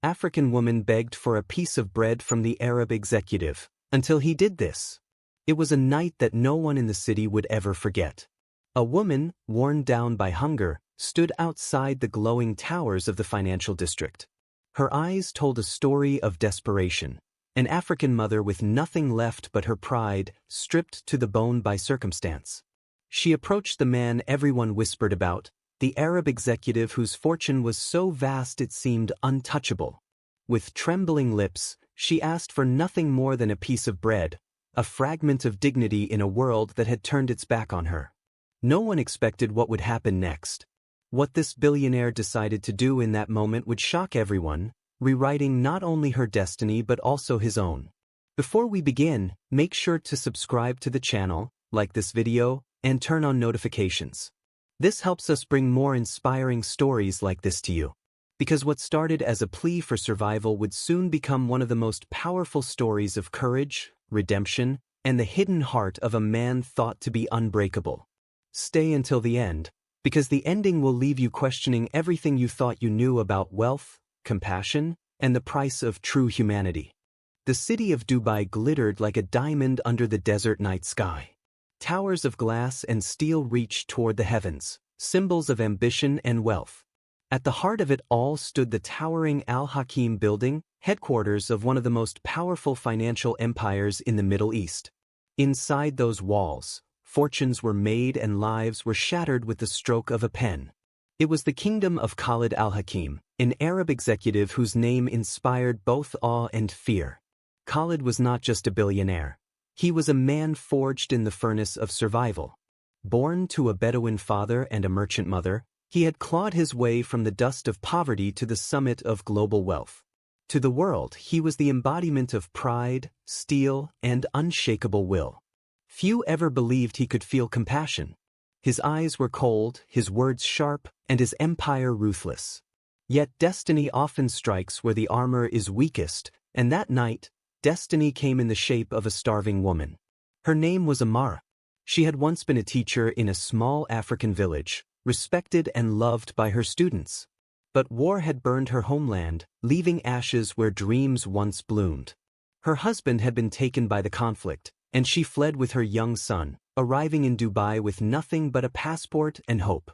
African woman begged for a piece of bread from the Arab executive. Until he did this. It was a night that no one in the city would ever forget. A woman, worn down by hunger, stood outside the glowing towers of the financial district. Her eyes told a story of desperation. An African mother with nothing left but her pride, stripped to the bone by circumstance. She approached the man everyone whispered about, the Arab executive whose fortune was so vast it seemed untouchable. With trembling lips, she asked for nothing more than a piece of bread, a fragment of dignity in a world that had turned its back on her. No one expected what would happen next. What this billionaire decided to do in that moment would shock everyone, rewriting not only her destiny but also his own. Before we begin, make sure to subscribe to the channel, like this video, and turn on notifications. This helps us bring more inspiring stories like this to you. Because what started as a plea for survival would soon become one of the most powerful stories of courage, redemption, and the hidden heart of a man thought to be unbreakable. Stay until the end, because the ending will leave you questioning everything you thought you knew about wealth, compassion, and the price of true humanity. The city of Dubai glittered like a diamond under the desert night sky. Towers of glass and steel reached toward the heavens, symbols of ambition and wealth. At the heart of it all stood the towering Al Hakim building, headquarters of one of the most powerful financial empires in the Middle East. Inside those walls, fortunes were made and lives were shattered with the stroke of a pen. It was the kingdom of Khalid Al Hakim, an Arab executive whose name inspired both awe and fear. Khalid was not just a billionaire. He was a man forged in the furnace of survival. Born to a Bedouin father and a merchant mother, he had clawed his way from the dust of poverty to the summit of global wealth. To the world, he was the embodiment of pride, steel, and unshakable will. Few ever believed he could feel compassion. His eyes were cold, his words sharp, and his empire ruthless. Yet destiny often strikes where the armor is weakest, and that night, destiny came in the shape of a starving woman. Her name was Amara. She had once been a teacher in a small African village, respected and loved by her students. But war had burned her homeland, leaving ashes where dreams once bloomed. Her husband had been taken by the conflict, and she fled with her young son, arriving in Dubai with nothing but a passport and hope.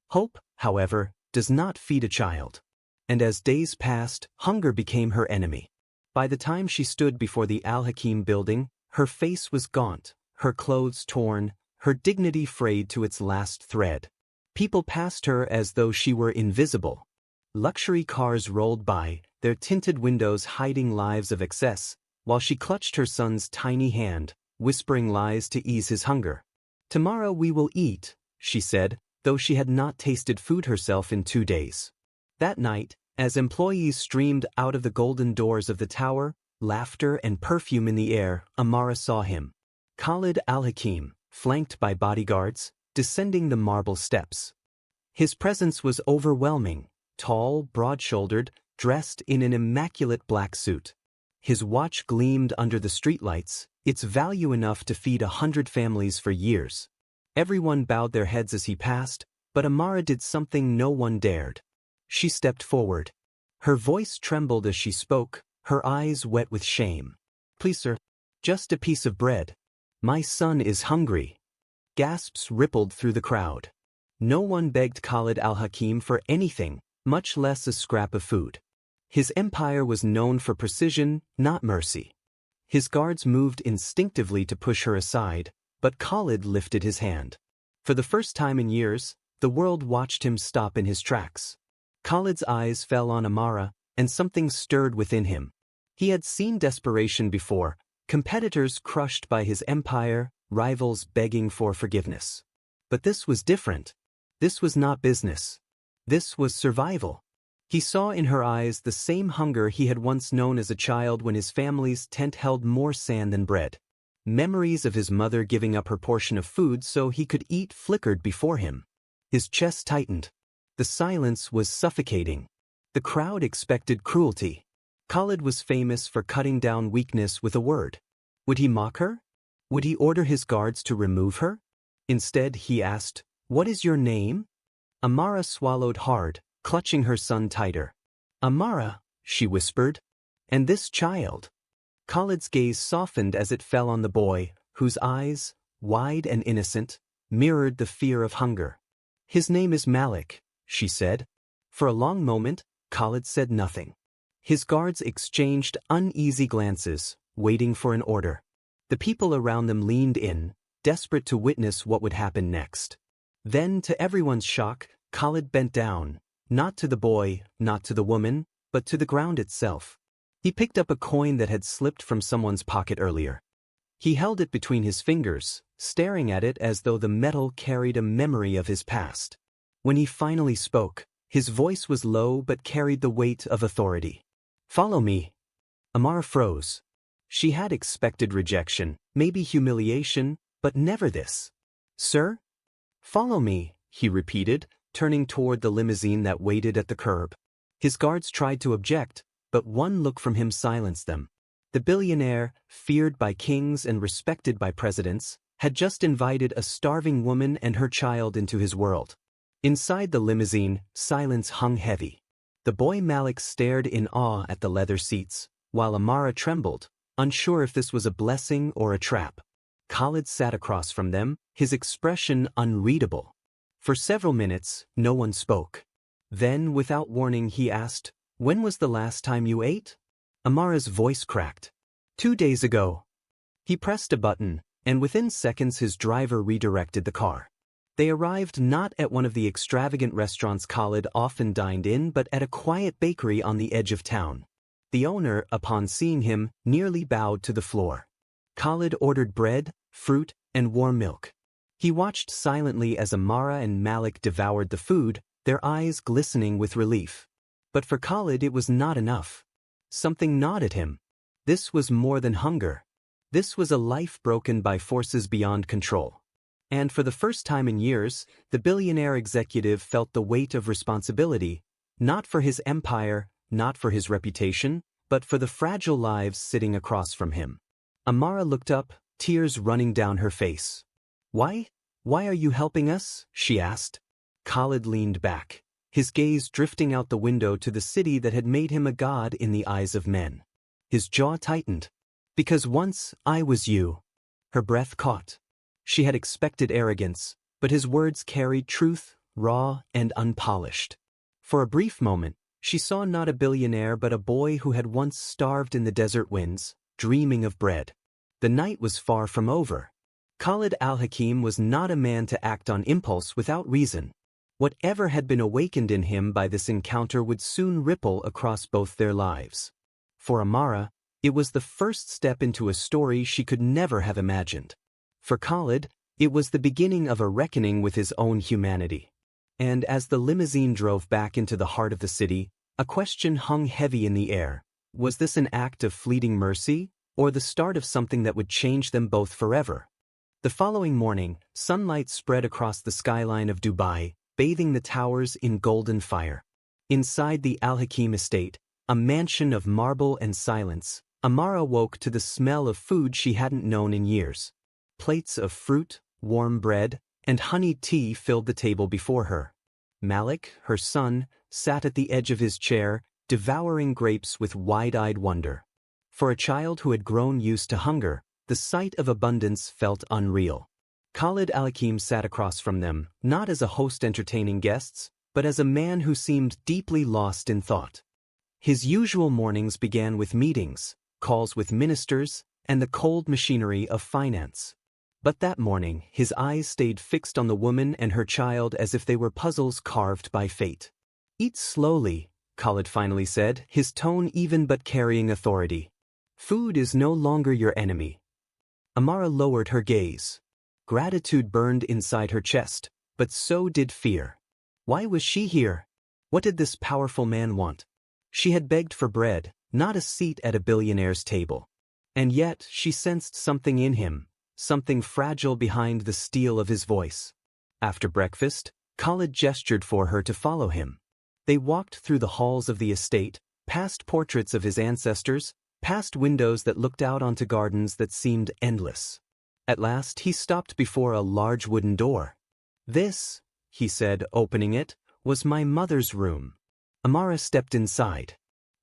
Hope, however, does not feed a child. And as days passed, hunger became her enemy. By the time she stood before the Al Hakim building, her face was gaunt, her clothes torn, her dignity frayed to its last thread. People passed her as though she were invisible. Luxury cars rolled by, their tinted windows hiding lives of excess, while she clutched her son's tiny hand, whispering lies to ease his hunger. "Tomorrow we will eat," she said, though she had not tasted food herself in 2 days. That night, as employees streamed out of the golden doors of the tower, laughter and perfume in the air, Amara saw him. Khalid Al Hakim, flanked by bodyguards, descending the marble steps. His presence was overwhelming, tall, broad-shouldered, dressed in an immaculate black suit. His watch gleamed under the streetlights, its value enough to feed 100 families for years. Everyone bowed their heads as he passed, but Amara did something no one dared. She stepped forward. Her voice trembled as she spoke, her eyes wet with shame. "Please, sir, just a piece of bread. My son is hungry." Gasps rippled through the crowd. No one begged Khalid Al Hakim for anything, much less a scrap of food. His empire was known for precision, not mercy. His guards moved instinctively to push her aside, but Khalid lifted his hand. For the first time in years, the world watched him stop in his tracks. Khalid's eyes fell on Amara, and something stirred within him. He had seen desperation before, competitors crushed by his empire, rivals begging for forgiveness. But this was different. This was not business. This was survival. He saw in her eyes the same hunger he had once known as a child when his family's tent held more sand than bread. Memories of his mother giving up her portion of food so he could eat flickered before him. His chest tightened. The silence was suffocating. The crowd expected cruelty. Khalid was famous for cutting down weakness with a word. Would he mock her? Would he order his guards to remove her? Instead, he asked, "What is your name?" Amara swallowed hard, clutching her son tighter. "Amara," she whispered. And this child? Khalid's gaze softened as it fell on the boy, whose eyes, wide and innocent, mirrored the fear of hunger. His name is Malik, she said. For a long moment, Khalid said nothing. His guards exchanged uneasy glances, waiting for an order. The people around them leaned in, desperate to witness what would happen next. Then, to everyone's shock, Khalid bent down, not to the boy, not to the woman, but to the ground itself. He picked up a coin that had slipped from someone's pocket earlier. He held it between his fingers, staring at it as though the metal carried a memory of his past. When he finally spoke, his voice was low but carried the weight of authority. "Follow me." Amara froze. She had expected rejection, maybe humiliation, but never this. "Sir?" "Follow me," he repeated, turning toward the limousine that waited at the curb. His guards tried to object, but one look from him silenced them. The billionaire, feared by kings and respected by presidents, had just invited a starving woman and her child into his world. Inside the limousine, silence hung heavy. The boy Malik stared in awe at the leather seats, while Amara trembled, unsure if this was a blessing or a trap. Khalid sat across from them, his expression unreadable. For several minutes, no one spoke. Then, without warning, he asked, "When was the last time you ate?" Amara's voice cracked. 2 days ago." He pressed a button, and within seconds his driver redirected the car. They arrived not at one of the extravagant restaurants Khalid often dined in but at a quiet bakery on the edge of town. The owner, upon seeing him, nearly bowed to the floor. Khalid ordered bread, fruit, and warm milk. He watched silently as Amara and Malik devoured the food, their eyes glistening with relief. But for Khalid it was not enough. Something gnawed at him. This was more than hunger. This was a life broken by forces beyond control. And for the first time in years, the billionaire executive felt the weight of responsibility, not for his empire, not for his reputation, but for the fragile lives sitting across from him. Amara looked up, tears running down her face. Why are you helping us?" she asked. Khalid leaned back, his gaze drifting out the window to the city that had made him a god in the eyes of men. His jaw tightened. "Because once I was you." Her breath caught. She had expected arrogance, but his words carried truth, raw and unpolished. For a brief moment, she saw not a billionaire but a boy who had once starved in the desert winds, dreaming of bread. The night was far from over. Khalid al-Hakim was not a man to act on impulse without reason. Whatever had been awakened in him by this encounter would soon ripple across both their lives. For Amara, it was the first step into a story she could never have imagined. For Khalid, it was the beginning of a reckoning with his own humanity. And as the limousine drove back into the heart of the city, a question hung heavy in the air. Was this an act of fleeting mercy, or the start of something that would change them both forever? The following morning, sunlight spread across the skyline of Dubai, bathing the towers in golden fire. Inside the Al-Hakim estate, a mansion of marble and silence, Amara woke to the smell of food she hadn't known in years. Plates of fruit, warm bread, and honeyed tea filled the table before her. Malik, her son, sat at the edge of his chair, devouring grapes with wide-eyed wonder. For a child who had grown used to hunger, the sight of abundance felt unreal. Khalid al-Hakim sat across from them, not as a host entertaining guests, but as a man who seemed deeply lost in thought. His usual mornings began with meetings, calls with ministers, and the cold machinery of finance. But that morning, his eyes stayed fixed on the woman and her child as if they were puzzles carved by fate. "Eat slowly," Khalid finally said, his tone even but carrying authority. "Food is no longer your enemy." Amara lowered her gaze. Gratitude burned inside her chest, but so did fear. Why was she here? What did this powerful man want? She had begged for bread, not a seat at a billionaire's table. And yet she sensed something in him, something fragile behind the steel of his voice. After breakfast, Khalid gestured for her to follow him. They walked through the halls of the estate, past portraits of his ancestors, past windows that looked out onto gardens that seemed endless. At last he stopped before a large wooden door. "This," he said, opening it, "was my mother's room." Amara stepped inside.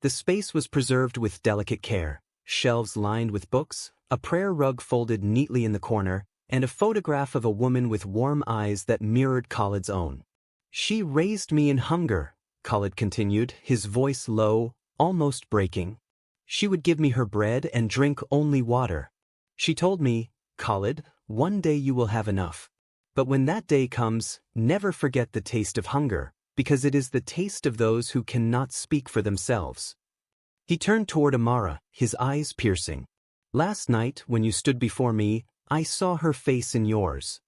The space was preserved with delicate care, shelves lined with books, a prayer rug folded neatly in the corner, and a photograph of a woman with warm eyes that mirrored Khalid's own. "She raised me in hunger," Khalid continued, his voice low, almost breaking. "She would give me her bread and drink only water. She told me, 'Khalid, one day you will have enough. But when that day comes, never forget the taste of hunger, because it is the taste of those who cannot speak for themselves.'" He turned toward Amara, his eyes piercing. "Last night, when you stood before me, I saw her face in yours."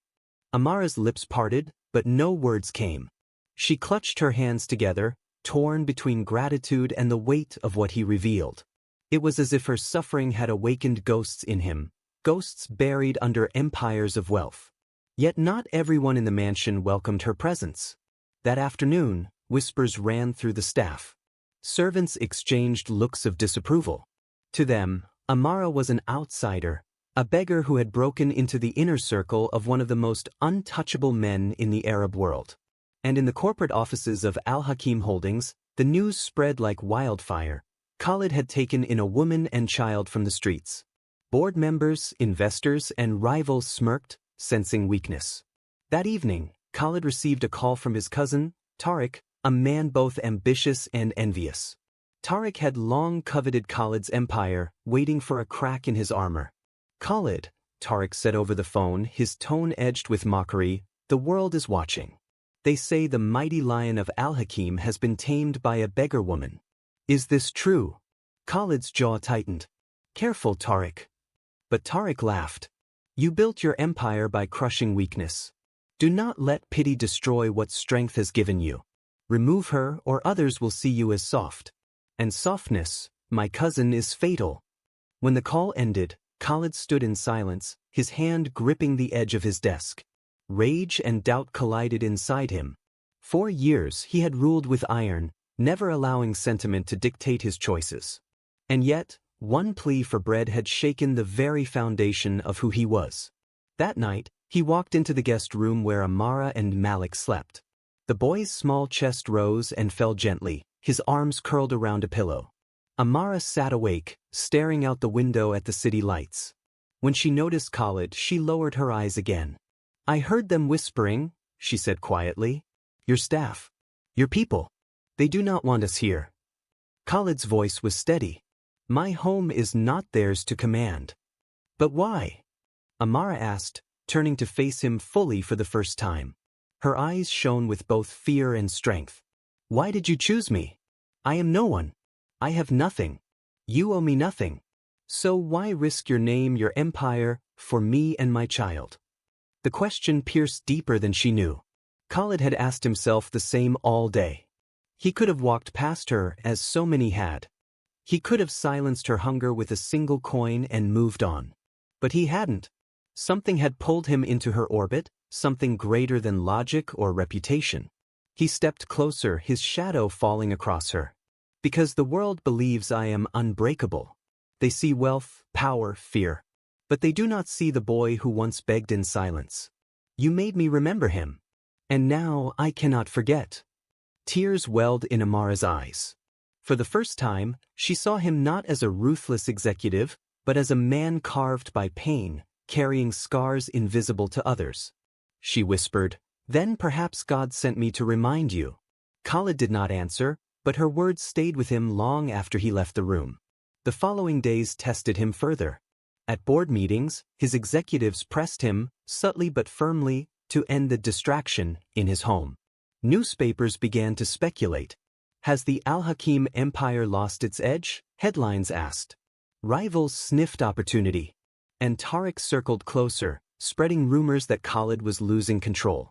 Amara's lips parted, but no words came. She clutched her hands together, torn between gratitude and the weight of what he revealed. It was as if her suffering had awakened ghosts in him, ghosts buried under empires of wealth. Yet not everyone in the mansion welcomed her presence. That afternoon, whispers ran through the staff. Servants exchanged looks of disapproval. To them, Amara was an outsider, a beggar who had broken into the inner circle of one of the most untouchable men in the Arab world. And in the corporate offices of Al Hakim Holdings, the news spread like wildfire. Khalid had taken in a woman and child from the streets. Board members, investors, and rivals smirked, sensing weakness. That evening, Khalid received a call from his cousin, Tariq, a man both ambitious and envious. Tariq had long coveted Khalid's empire, waiting for a crack in his armor. "Khalid," Tariq said over the phone, his tone edged with mockery, "the world is watching. They say the mighty lion of Al Hakim has been tamed by a beggar woman. Is this true?" Khalid's jaw tightened. "Careful, Tariq." But Tariq laughed. "You built your empire by crushing weakness. Do not let pity destroy what strength has given you. Remove her, or others will see you as soft. And softness, my cousin, is fatal." When the call ended, Khalid stood in silence, his hand gripping the edge of his desk. Rage and doubt collided inside him. For years he had ruled with iron, never allowing sentiment to dictate his choices. And yet, one plea for bread had shaken the very foundation of who he was. That night, he walked into the guest room where Amara and Malik slept. The boy's small chest rose and fell gently, his arms curled around a pillow. Amara sat awake, staring out the window at the city lights. When she noticed Khalid, she lowered her eyes again. "I heard them whispering," she said quietly. "Your staff. Your people. They do not want us here." Khalid's voice was steady. "My home is not theirs to command." "But why?" Amara asked, turning to face him fully for the first time. Her eyes shone with both fear and strength. "Why did you choose me? I am no one. I have nothing. You owe me nothing. So why risk your name, your empire, for me and my child?" The question pierced deeper than she knew. Khalid had asked himself the same all day. He could have walked past her, as so many had. He could have silenced her hunger with a single coin and moved on. But he hadn't. Something had pulled him into her orbit, something greater than logic or reputation. He stepped closer, his shadow falling across her. "Because the world believes I am unbreakable. They see wealth, power, fear. But they do not see the boy who once begged in silence. You made me remember him. And now I cannot forget." Tears welled in Amara's eyes. For the first time, she saw him not as a ruthless executive, but as a man carved by pain, carrying scars invisible to others. She whispered, "Then perhaps God sent me to remind you." Khalid did not answer, but her words stayed with him long after he left the room. The following days tested him further. At board meetings, his executives pressed him, subtly but firmly, to end the distraction in his home. Newspapers began to speculate. Has the Al Hakim empire lost its edge? Headlines asked. Rivals sniffed opportunity. And Tariq circled closer, spreading rumors that Khalid was losing control.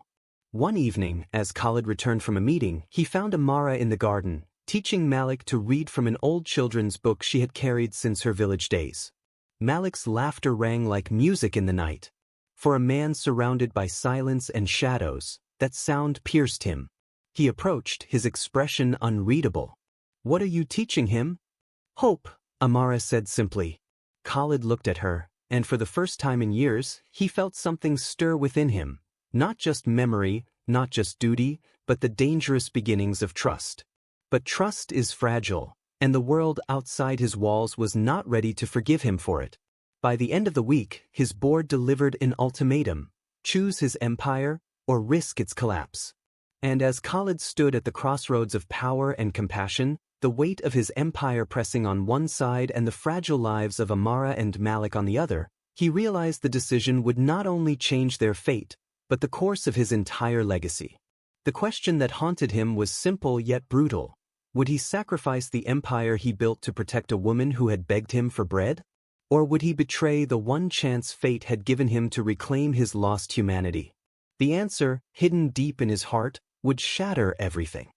One evening, as Khalid returned from a meeting, he found Amara in the garden, teaching Malik to read from an old children's book she had carried since her village days. Malik's laughter rang like music in the night. For a man surrounded by silence and shadows, that sound pierced him. He approached, his expression unreadable. "What are you teaching him?" "Hope," Amara said simply. Khalid looked at her, and for the first time in years, he felt something stir within him. Not just memory, not just duty, but the dangerous beginnings of trust. But trust is fragile. and the world outside his walls was not ready to forgive him for it. By the end of the week, his board delivered an ultimatum: choose his empire or risk its collapse. And as Khalid stood at the crossroads of power and compassion, the weight of his empire pressing on one side and the fragile lives of Amara and Malik on the other, he realized the decision would not only change their fate, but the course of his entire legacy. The question that haunted him was simple yet brutal. Would he sacrifice the empire he built to protect a woman who had begged him for bread? Or would he betray the one chance fate had given him to reclaim his lost humanity? The answer, hidden deep in his heart, would shatter everything.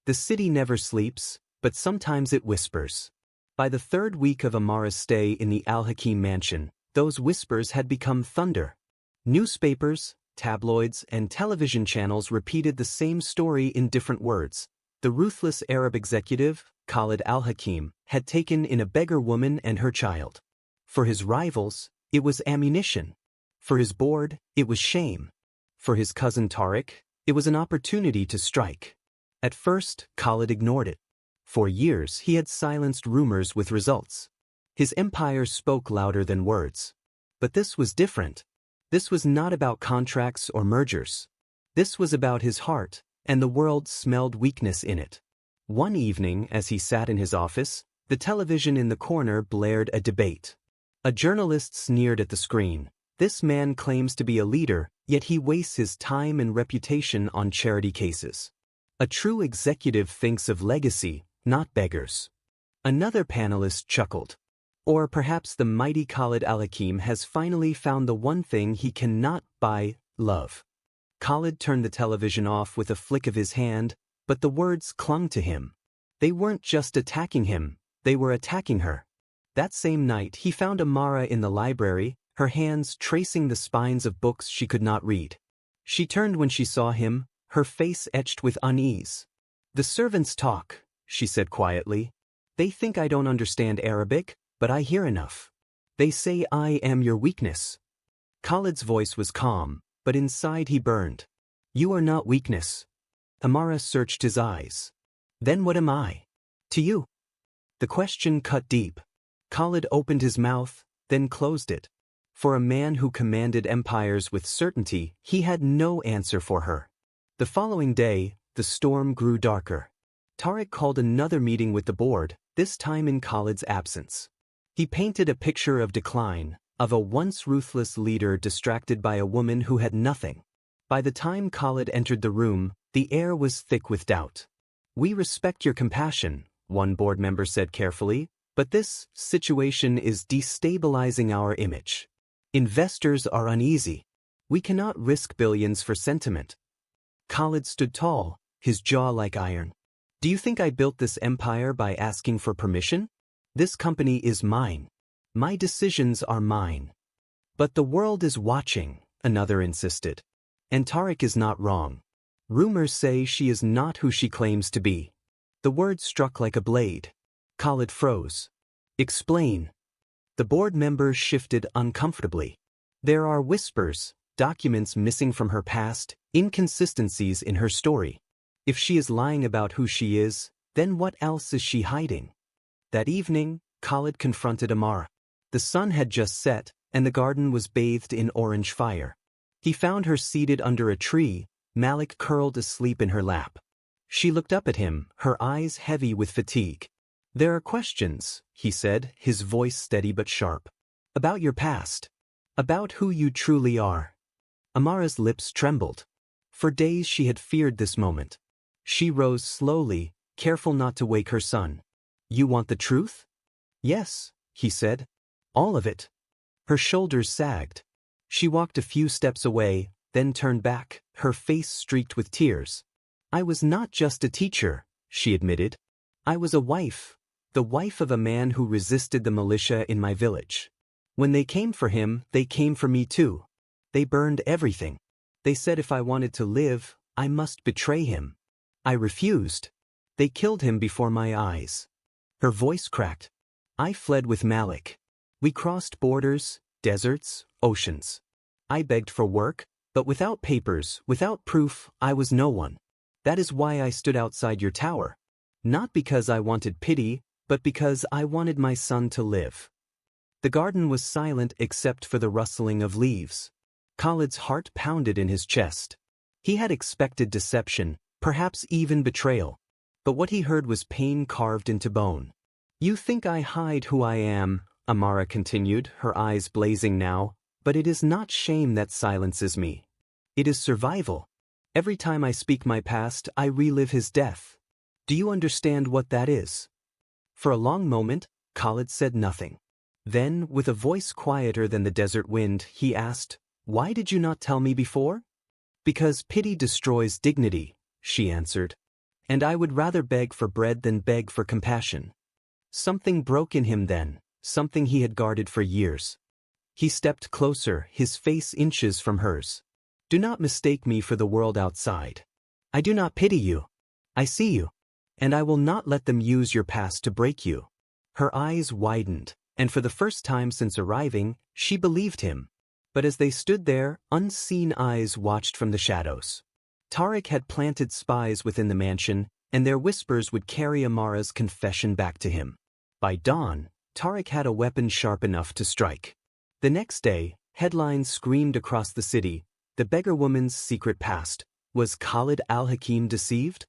The city never sleeps, but sometimes it whispers. By the third week of Amara's stay in the Al-Hakim mansion, those whispers had become thunder. Newspapers, tabloids, and television channels repeated the same story in different words. The ruthless Arab executive, Khalid al-Hakim, had taken in a beggar woman and her child. For his rivals, it was ammunition. For his board, it was shame. For his cousin Tariq, it was an opportunity to strike. At first, Khalid ignored it. For years, he had silenced rumors with results. His empire spoke louder than words. But this was different. This was not about contracts or mergers. This was about his heart, and the world smelled weakness in it. One evening, as he sat in his office, the television in the corner blared a debate. A journalist sneered at the screen. This man claims to be a leader, yet he wastes his time and reputation on charity cases. A true executive thinks of legacy, not beggars. Another panelist chuckled. Or perhaps the mighty Khalid al-Hakim has finally found the one thing he cannot buy: love. Khalid turned the television off with a flick of his hand, but the words clung to him. They weren't just attacking him, they were attacking her. That same night, he found Amara in the library, her hands tracing the spines of books she could not read. She turned when she saw him, her face etched with unease. "The servants talk," she said quietly. "They think I don't understand Arabic, but I hear enough. They say I am your weakness." Khalid's voice was calm, but inside he burned. "You are not weakness." Amara searched his eyes. "Then what am I? To you?" The question cut deep. Khalid opened his mouth, then closed it. For a man who commanded empires with certainty, he had no answer for her. The following day, the storm grew darker. Tariq called another meeting with the board, this time in Khalid's absence. He painted a picture of decline, of a once ruthless leader distracted by a woman who had nothing. By the time Khalid entered the room, the air was thick with doubt. "We respect your compassion," one board member said carefully, "but this situation is destabilizing our image. Investors are uneasy. We cannot risk billions for sentiment." Khalid stood tall, his jaw like iron. "Do you think I built this empire by asking for permission? This company is mine. My decisions are mine." "But the world is watching," another insisted. "And Tariq is not wrong. Rumors say she is not who she claims to be." The words struck like a blade. Khalid froze. "Explain." The board members shifted uncomfortably. "There are whispers, documents missing from her past, inconsistencies in her story. If she is lying about who she is, then what else is she hiding?" That evening, Khalid confronted Amara. The sun had just set, and the garden was bathed in orange fire. He found her seated under a tree, Malik curled asleep in her lap. She looked up at him, her eyes heavy with fatigue. "There are questions," he said, his voice steady but sharp. "About your past. About who you truly are." Amara's lips trembled. For days she had feared this moment. She rose slowly, careful not to wake her son. "You want the truth?" "Yes," he said. "All of it." Her shoulders sagged. She walked a few steps away, then turned back, her face streaked with tears. "I was not just a teacher," she admitted. "I was a wife, the wife of a man who resisted the militia in my village. When they came for him, they came for me too. They burned everything. They said if I wanted to live, I must betray him. I refused. They killed him before my eyes." Her voice cracked. "I fled with Malik. We crossed borders, deserts, oceans. I begged for work, but without papers, without proof, I was no one. That is why I stood outside your tower. Not because I wanted pity, but because I wanted my son to live. The garden was silent except for the rustling of leaves. Khalid's heart pounded in his chest. He had expected deception, perhaps even betrayal. But what he heard was pain carved into bone. "You think I hide who I am," Amara continued, her eyes blazing now, "but it is not shame that silences me. It is survival. Every time I speak my past, I relive his death. Do you understand what that is?" For a long moment, Khalid said nothing. Then, with a voice quieter than the desert wind, he asked, "Why did you not tell me before?" "Because pity destroys dignity," she answered. "And I would rather beg for bread than beg for compassion." Something broke in him then, something he had guarded for years. He stepped closer, his face inches from hers. "Do not mistake me for the world outside. I do not pity you. I see you. And I will not let them use your past to break you." Her eyes widened, and for the first time since arriving, she believed him. But as they stood there, unseen eyes watched from the shadows. Tariq had planted spies within the mansion, and their whispers would carry Amara's confession back to him. By dawn, Tariq had a weapon sharp enough to strike. The next day, headlines screamed across the city, "The beggar woman's secret past. Was Khalid al-Hakim deceived?"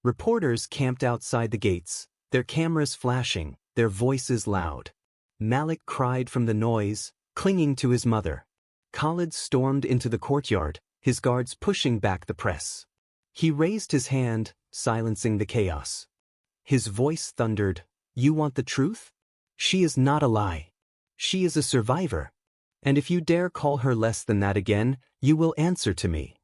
Reporters camped outside the gates, their cameras flashing, their voices loud. Malik cried from the noise, clinging to his mother. Khalid stormed into the courtyard, his guards pushing back the press. He raised his hand, silencing the chaos. His voice thundered, "You want the truth? She is not a lie. She is a survivor. And if you dare call her less than that again, you will answer to me."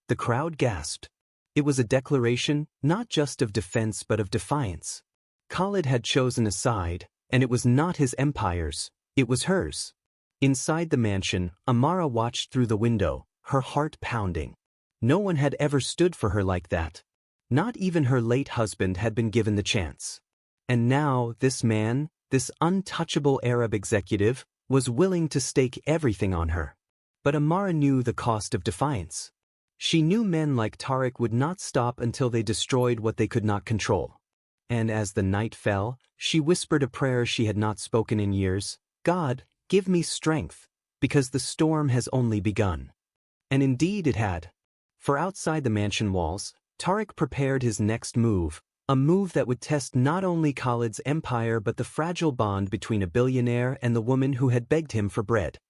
The crowd gasped. It was a declaration, not just of defense but of defiance. Khalid had chosen a side, and it was not his empire's, it was hers. Inside the mansion, Amara watched through the window, her heart pounding. No one had ever stood for her like that. Not even her late husband had been given the chance. And now this man, this untouchable Arab executive, was willing to stake everything on her. But Amara knew the cost of defiance. She knew men like Tariq would not stop until they destroyed what they could not control. And as the night fell, she whispered a prayer she had not spoken in years, "God, give me strength, because the storm has only begun." And indeed it had. For outside the mansion walls, Tariq prepared his next move, a move that would test not only Khalid's empire but the fragile bond between a billionaire and the woman who had begged him for bread.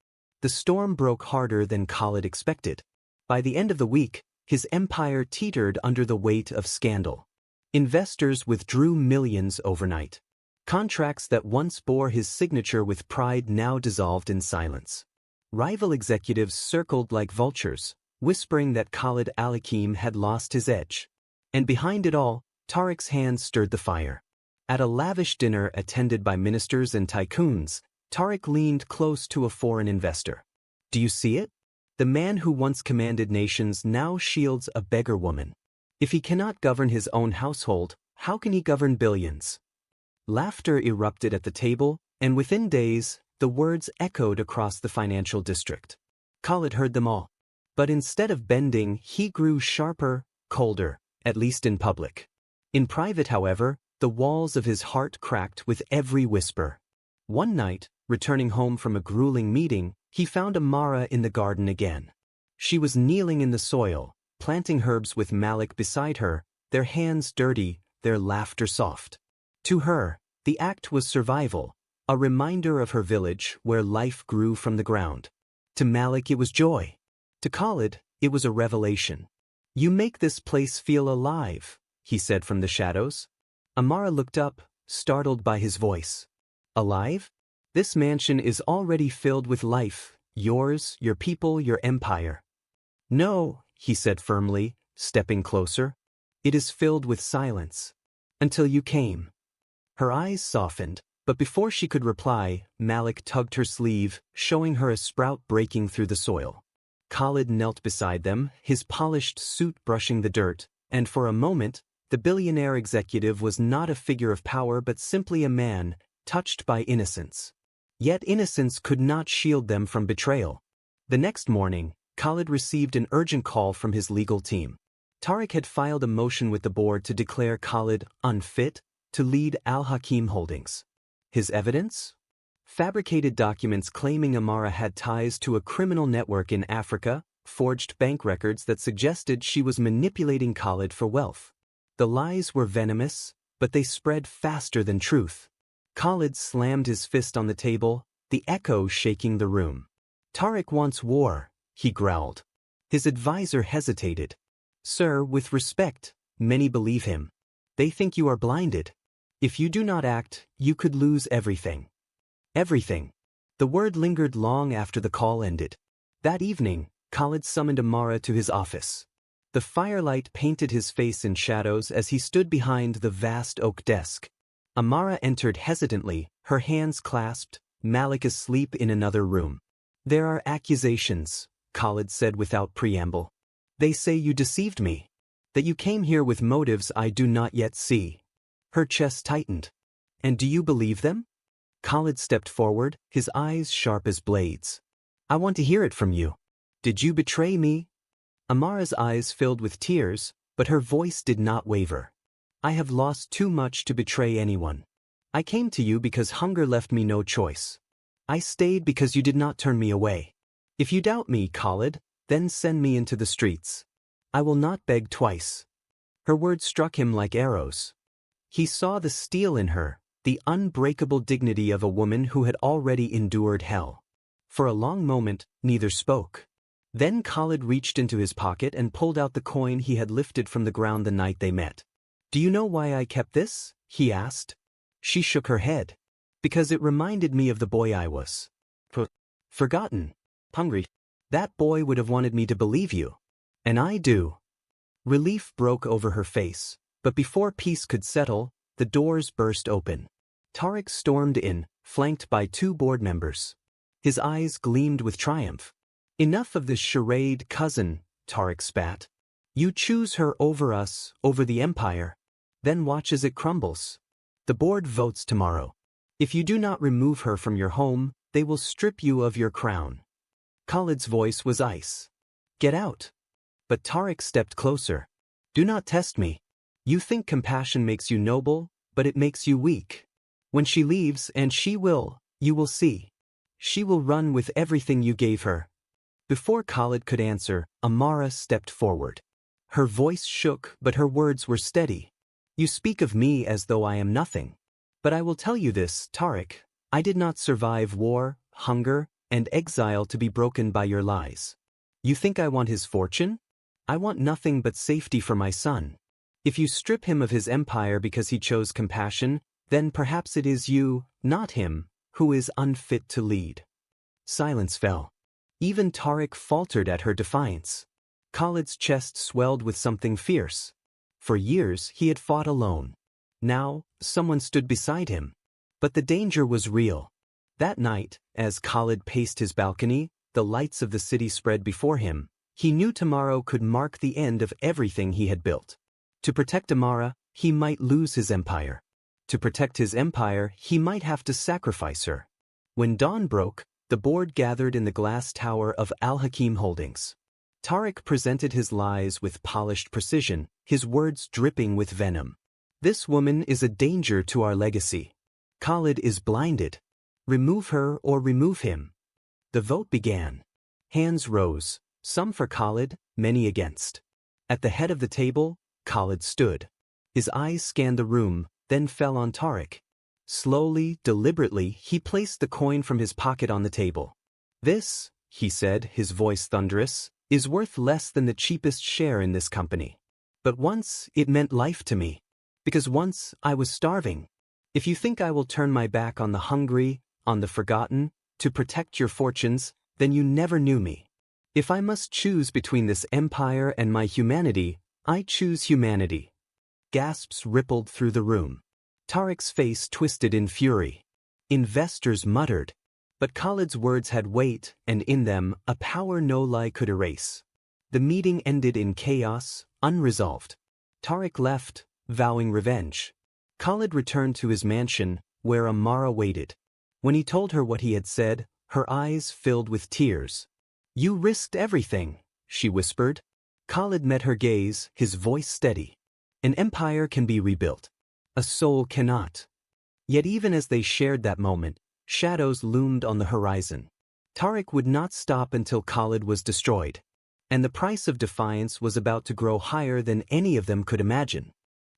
The storm broke harder than Khalid expected. By the end of the week, his empire teetered under the weight of scandal. Investors withdrew millions overnight. Contracts that once bore his signature with pride now dissolved in silence. Rival executives circled like vultures, whispering that Khalid al-Hakim had lost his edge. And behind it all, Tariq's hands stirred the fire. At a lavish dinner attended by ministers and tycoons, Tariq leaned close to a foreign investor. "Do you see it? The man who once commanded nations now shields a beggar woman. If he cannot govern his own household, how can he govern billions?" Laughter erupted at the table, and within days, the words echoed across the financial district. Khalid heard them all. But instead of bending, he grew sharper, colder, at least in public. In private, however, the walls of his heart cracked with every whisper. One night, returning home from a grueling meeting, he found Amara in the garden again. She was kneeling in the soil, planting herbs with Malik beside her, their hands dirty, their laughter soft. To her, the act was survival, a reminder of her village where life grew from the ground. To Malik it was joy. To Khalid, it was a revelation. "You make this place feel alive," he said from the shadows. Amara looked up, startled by his voice. "Alive? This mansion is already filled with life, yours, your people, your empire." "No," he said firmly, stepping closer. "It is filled with silence. Until you came." Her eyes softened, but before she could reply, Malik tugged her sleeve, showing her a sprout breaking through the soil. Khalid knelt beside them, his polished suit brushing the dirt, and for a moment, the billionaire executive was not a figure of power but simply a man, touched by innocence. Yet innocence could not shield them from betrayal. The next morning, Khalid received an urgent call from his legal team. Tariq had filed a motion with the board to declare Khalid unfit, to lead Al Hakim Holdings. His evidence? Fabricated documents claiming Amara had ties to a criminal network in Africa, forged bank records that suggested she was manipulating Khalid for wealth. The lies were venomous, but they spread faster than truth. Khalid slammed his fist on the table, the echo shaking the room. Tariq wants war, he growled. His advisor hesitated. Sir, with respect, many believe him. They think you are blinded. If you do not act, you could lose everything. Everything. The word lingered long after the call ended. That evening, Khalid summoned Amara to his office. The firelight painted his face in shadows as he stood behind the vast oak desk. Amara entered hesitantly, her hands clasped, Malik asleep in another room. There are accusations, Khalid said without preamble. They say you deceived me. That you came here with motives I do not yet see. Her chest tightened. And do you believe them? Khalid stepped forward, his eyes sharp as blades. I want to hear it from you. Did you betray me? Amara's eyes filled with tears, but her voice did not waver. I have lost too much to betray anyone. I came to you because hunger left me no choice. I stayed because you did not turn me away. If you doubt me, Khalid, then send me into the streets. I will not beg twice. Her words struck him like arrows. He saw the steel in her, the unbreakable dignity of a woman who had already endured hell. For a long moment, neither spoke. Then Khalid reached into his pocket and pulled out the coin he had lifted from the ground the night they met. Do you know why I kept this? He asked. She shook her head. Because it reminded me of the boy I was. Forgotten. Hungry. That boy would have wanted me to believe you. And I do. Relief broke over her face, but before peace could settle, the doors burst open. Tariq stormed in, flanked by 2 board members. His eyes gleamed with triumph. Enough of this charade, cousin, Tariq spat. You choose her over us, over the empire. Then watch as it crumbles. The board votes tomorrow. If you do not remove her from your home, they will strip you of your crown. Khalid's voice was ice. Get out. But Tariq stepped closer. Do not test me. You think compassion makes you noble, but it makes you weak. When she leaves, and she will, you will see. She will run with everything you gave her. Before Khalid could answer, Amara stepped forward. Her voice shook, but her words were steady. You speak of me as though I am nothing. But I will tell you this, Tariq, I did not survive war, hunger, and exile to be broken by your lies. You think I want his fortune? I want nothing but safety for my son. If you strip him of his empire because he chose compassion, then perhaps it is you, not him, who is unfit to lead. Silence fell. Even Tariq faltered at her defiance. Khalid's chest swelled with something fierce. For years he had fought alone. Now, someone stood beside him. But the danger was real. That night, as Khalid paced his balcony, the lights of the city spread before him. He knew tomorrow could mark the end of everything he had built. To protect Amara, he might lose his empire. To protect his empire, he might have to sacrifice her. When dawn broke, the board gathered in the glass tower of Al Hakim Holdings. Tariq presented his lies with polished precision, his words dripping with venom. This woman is a danger to our legacy. Khalid is blinded. Remove her or remove him. The vote began. Hands rose, some for Khalid, many against. At the head of the table, Khalid stood. His eyes scanned the room, then fell on Tariq. Slowly, deliberately, he placed the coin from his pocket on the table. This, he said, his voice thunderous, is worth less than the cheapest share in this company. But once, it meant life to me. Because once, I was starving. If you think I will turn my back on the hungry, on the forgotten, to protect your fortunes, then you never knew me. If I must choose between this empire and my humanity, I choose humanity. Gasps rippled through the room. Tariq's face twisted in fury. Investors muttered. But Khalid's words had weight, and in them, a power no lie could erase. The meeting ended in chaos, unresolved. Tariq left, vowing revenge. Khalid returned to his mansion, where Amara waited. When he told her what he had said, her eyes filled with tears. You risked everything, she whispered. Khalid met her gaze, his voice steady. An empire can be rebuilt. A soul cannot. Yet even as they shared that moment, shadows loomed on the horizon. Tariq would not stop until Khalid was destroyed. And the price of defiance was about to grow higher than any of them could imagine.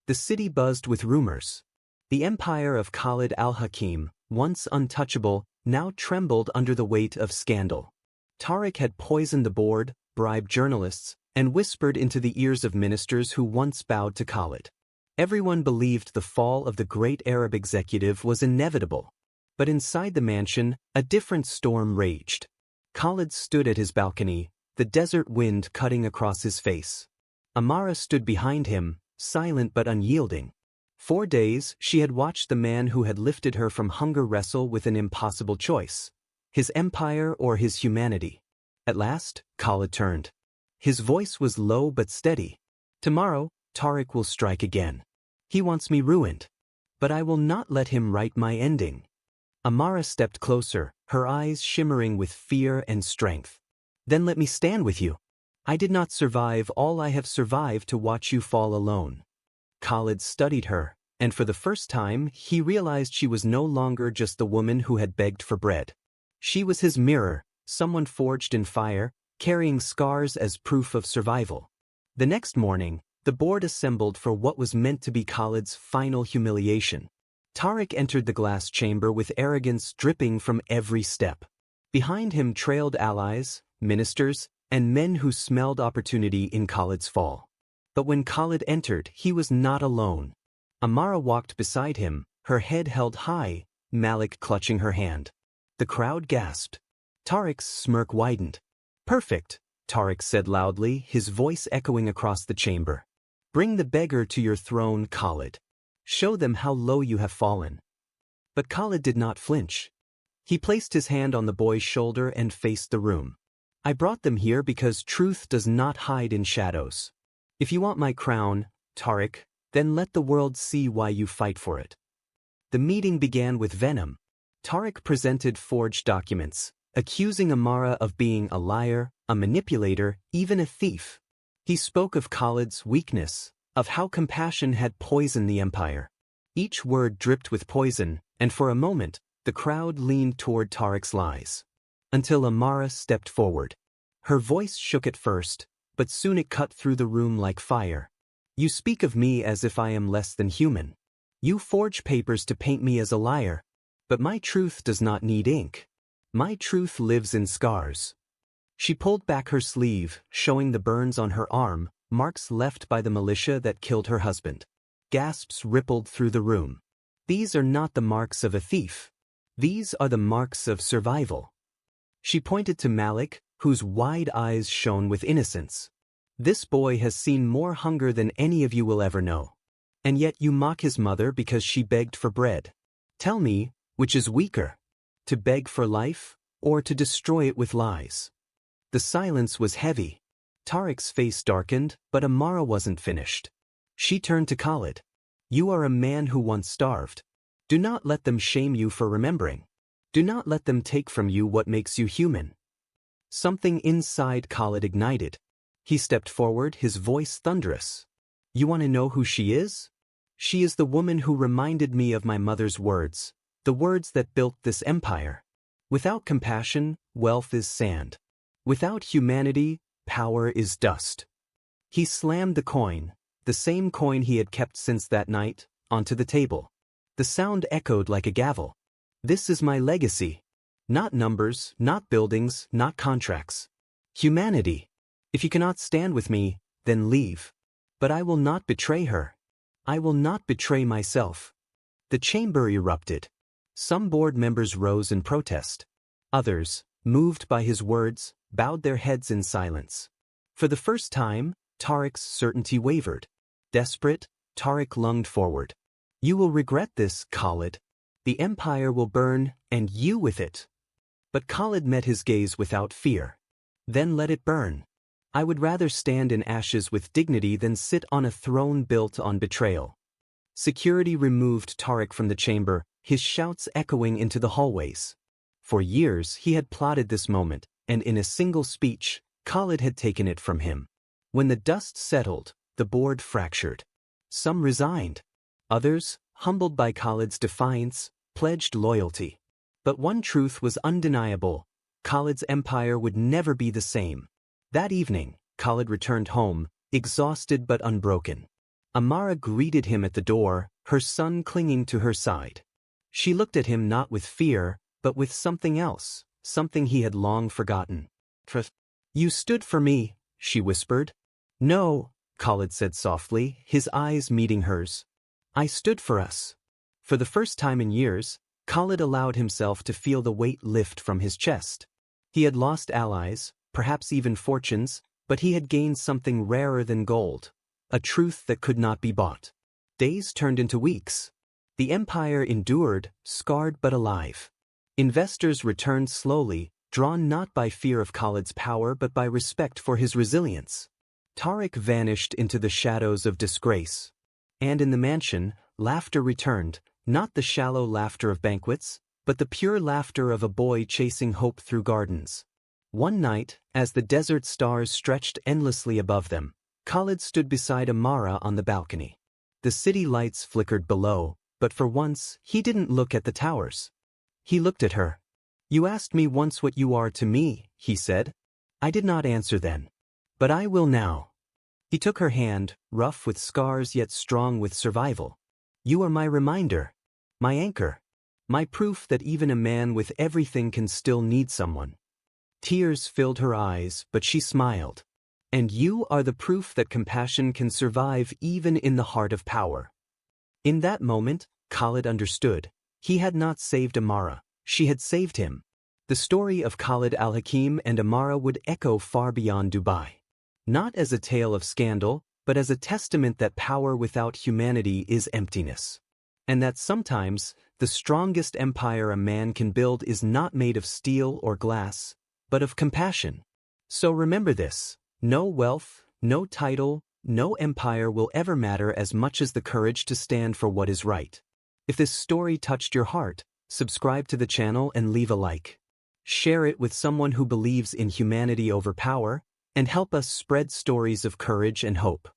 The city buzzed with rumors. The empire of Khalid al-Hakim, once untouchable, now trembled under the weight of scandal. Tariq had poisoned the board, bribed journalists, and whispered into the ears of ministers who once bowed to Khalid. Everyone believed the fall of the great Arab executive was inevitable. But inside the mansion, a different storm raged. Khalid stood at his balcony, the desert wind cutting across his face. Amara stood behind him, silent but unyielding. 4 days, she had watched the man who had lifted her from hunger wrestle with an impossible choice: his empire or his humanity. At last, Khalid turned. His voice was low but steady. "Tomorrow, Tariq will strike again. He wants me ruined. But I will not let him write my ending." Amara stepped closer, her eyes shimmering with fear and strength. "Then let me stand with you. I did not survive all I have survived to watch you fall alone." Khalid studied her, and for the first time he realized she was no longer just the woman who had begged for bread. She was his mirror, someone forged in fire, carrying scars as proof of survival. The next morning, the board assembled for what was meant to be Khalid's final humiliation. Tariq entered the glass chamber with arrogance dripping from every step. Behind him trailed allies, ministers, and men who smelled opportunity in Khalid's fall. But when Khalid entered, he was not alone. Amara walked beside him, her head held high, Malik clutching her hand. The crowd gasped. Tariq's smirk widened. "Perfect," Tariq said loudly, his voice echoing across the chamber. "Bring the beggar to your throne, Khalid. Show them how low you have fallen." But Khalid did not flinch. He placed his hand on the boy's shoulder and faced the room. "I brought them here because truth does not hide in shadows. If you want my crown, Tariq, then let the world see why you fight for it." The meeting began with venom. Tariq presented forged documents, accusing Amara of being a liar, a manipulator, even a thief. He spoke of Khalid's weakness, of how compassion had poisoned the empire. Each word dripped with poison, and for a moment, the crowd leaned toward Tariq's lies. Until Amara stepped forward. Her voice shook at first, but soon it cut through the room like fire. "You speak of me as if I am less than human. You forge papers to paint me as a liar. But my truth does not need ink. My truth lives in scars." She pulled back her sleeve, showing the burns on her arm, marks left by the militia that killed her husband. Gasps rippled through the room. "These are not the marks of a thief. These are the marks of survival." She pointed to Malik, whose wide eyes shone with innocence. "This boy has seen more hunger than any of you will ever know. And yet you mock his mother because she begged for bread. Tell me, which is weaker? To beg for life, or to destroy it with lies?" The silence was heavy. Tariq's face darkened, but Amara wasn't finished. She turned to Khalid. "You are a man who once starved. Do not let them shame you for remembering. Do not let them take from you what makes you human." Something inside Khalid ignited. He stepped forward, his voice thunderous. "You want to know who she is? She is the woman who reminded me of my mother's words, the words that built this empire. Without compassion, wealth is sand. Without humanity, power is dust." He slammed the coin, the same coin he had kept since that night, onto the table. The sound echoed like a gavel. "This is my legacy. Not numbers, not buildings, not contracts. Humanity. If you cannot stand with me, then leave. But I will not betray her. I will not betray myself." The chamber erupted. Some board members rose in protest. Others, moved by his words, bowed their heads in silence. For the first time, Tariq's certainty wavered. Desperate, Tariq lunged forward. "You will regret this, Khalid. The empire will burn, and you with it." But Khalid met his gaze without fear. "Then let it burn. I would rather stand in ashes with dignity than sit on a throne built on betrayal." Security removed Tariq from the chamber, his shouts echoing into the hallways. For years he had plotted this moment, and in a single speech, Khalid had taken it from him. When the dust settled, the board fractured. Some resigned. Others, humbled by Khalid's defiance, pledged loyalty. But one truth was undeniable: Khalid's empire would never be the same. That evening, Khalid returned home, exhausted but unbroken. Amara greeted him at the door, her son clinging to her side. She looked at him not with fear, but with something else, something he had long forgotten. "You stood for me," she whispered. "No," Khalid said softly, his eyes meeting hers. "I stood for us." For the first time in years, Khalid allowed himself to feel the weight lift from his chest. He had lost allies, perhaps even fortunes, but he had gained something rarer than gold, a truth that could not be bought. Days turned into weeks. The empire endured, scarred but alive. Investors returned slowly, drawn not by fear of Khalid's power but by respect for his resilience. Tariq vanished into the shadows of disgrace. And in the mansion, laughter returned, not the shallow laughter of banquets, but the pure laughter of a boy chasing hope through gardens. One night, as the desert stars stretched endlessly above them, Khalid stood beside Amara on the balcony. The city lights flickered below, but for once, he didn't look at the towers. He looked at her. "You asked me once what you are to me," he said. "I did not answer then. But I will now." He took her hand, rough with scars yet strong with survival. "You are my reminder, my anchor, my proof that even a man with everything can still need someone." Tears filled her eyes, but she smiled. "And you are the proof that compassion can survive even in the heart of power." In that moment, Khalid understood. He had not saved Amara, she had saved him. The story of Khalid al-Hakim and Amara would echo far beyond Dubai. Not as a tale of scandal, but as a testament that power without humanity is emptiness. And that sometimes, the strongest empire a man can build is not made of steel or glass, but of compassion. So remember this: no wealth, no title, no empire will ever matter as much as the courage to stand for what is right. If this story touched your heart, subscribe to the channel and leave a like. Share it with someone who believes in humanity over power, and help us spread stories of courage and hope.